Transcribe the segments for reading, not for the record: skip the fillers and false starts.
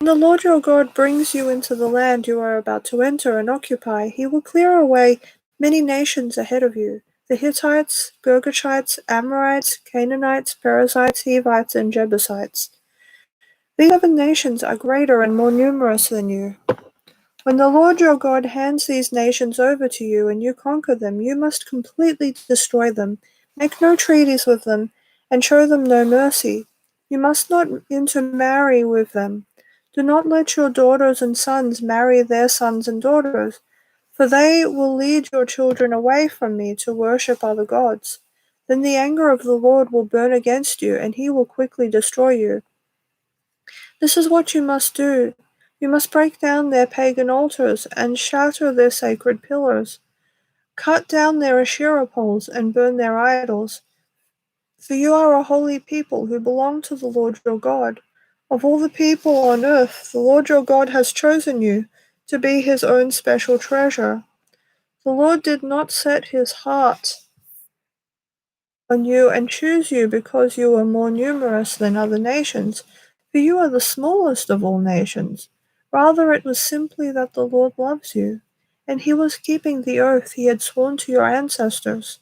When the Lord your God brings you into the land you are about to enter and occupy, he will clear away many nations ahead of you: the Hittites, Girgashites, Amorites, Canaanites, Perizzites, Hivites, and Jebusites. These 7 nations are greater and more numerous than you. When the Lord your God hands these nations over to you and you conquer them, you must completely destroy them, make no treaties with them, and show them no mercy. You must not intermarry with them. Do not let your daughters and sons marry their sons and daughters, for they will lead your children away from me to worship other gods. Then the anger of the Lord will burn against you, and he will quickly destroy you. This is what you must do. You must break down their pagan altars and shatter their sacred pillars. Cut down their Asherah poles and burn their idols. For you are a holy people who belong to the Lord your God. Of all the people on earth, the Lord your God has chosen you to be his own special treasure. The Lord did not set his heart on you and choose you because you are more numerous than other nations, for you are the smallest of all nations. Rather, it was simply that the Lord loves you, and he was keeping the oath he had sworn to your ancestors.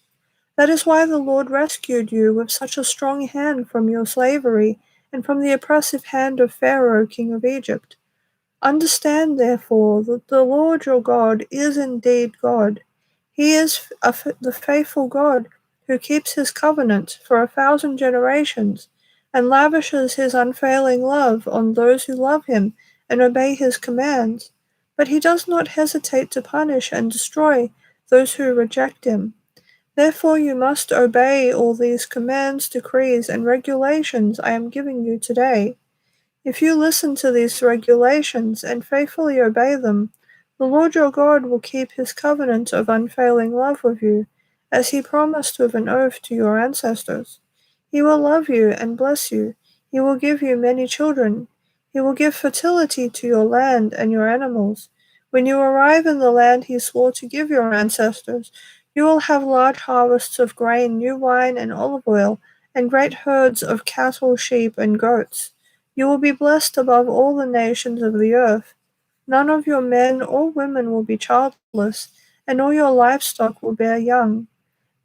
That is why the Lord rescued you with such a strong hand from your slavery and from the oppressive hand of Pharaoh, king of Egypt. Understand, therefore, that the Lord your God is indeed God. He is the faithful God who keeps his covenant for 1,000 generations and lavishes his unfailing love on those who love him and obey his commands. But he does not hesitate to punish and destroy those who reject him. Therefore you must obey all these commands, decrees, and regulations I am giving you today. If you listen to these regulations and faithfully obey them, the Lord your God will keep his covenant of unfailing love with you, as he promised with an oath to your ancestors. He will love you and bless you. He will give you many children. He will give fertility to your land and your animals. When you arrive in the land he swore to give your ancestors, you will have large harvests of grain, new wine, and olive oil, and great herds of cattle, sheep, and goats. You will be blessed above all the nations of the earth. None of your men or women will be childless, and all your livestock will bear young.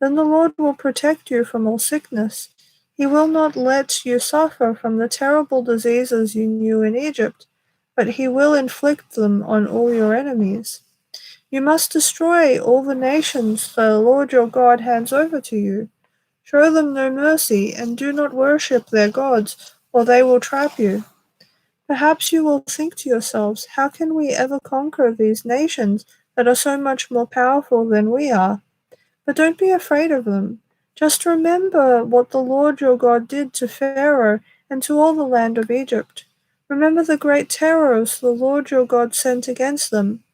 Then the Lord will protect you from all sickness. He will not let you suffer from the terrible diseases you knew in Egypt, but he will inflict them on all your enemies. You must destroy all the nations the Lord your God hands over to you. Show them no mercy, and do not worship their gods, or they will trap you. Perhaps you will think to yourselves, how can we ever conquer these nations that are so much more powerful than we are? But don't be afraid of them. Just remember what the Lord your God did to Pharaoh and to all the land of Egypt. Remember the great terrors the Lord your God sent against them.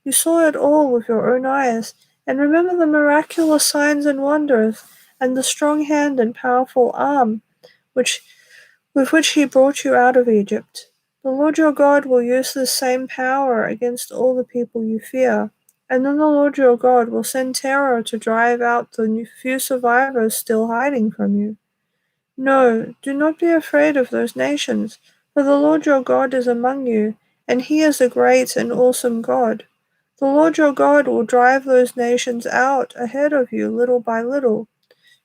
You saw it all with your own eyes, and remember the miraculous signs and wonders, and the strong hand and powerful arm with which he brought you out of Egypt. The Lord your God will use this same power against all the people you fear, and then the Lord your God will send terror to drive out the few survivors still hiding from you. No, do not be afraid of those nations, for the Lord your God is among you, and he is a great and awesome God. The Lord your God will drive those nations out ahead of you little by little.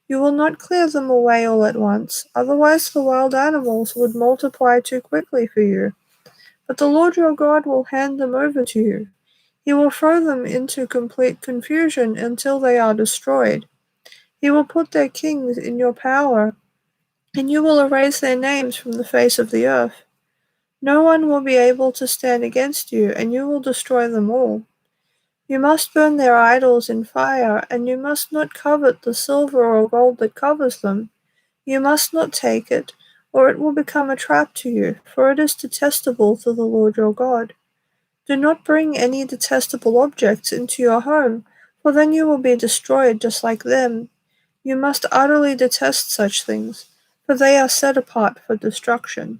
You will not clear them away all at once, otherwise the wild animals would multiply too quickly for you. But the Lord your God will hand them over to you. He will throw them into complete confusion until they are destroyed. He will put their kings in your power, and you will erase their names from the face of the earth. No one will be able to stand against you, and you will destroy them all. You must burn their idols in fire, and you must not covet the silver or gold that covers them. You must not take it, or it will become a trap to you, for it is detestable to the Lord your God. Do not bring any detestable objects into your home, for then you will be destroyed just like them. You must utterly detest such things, for they are set apart for destruction.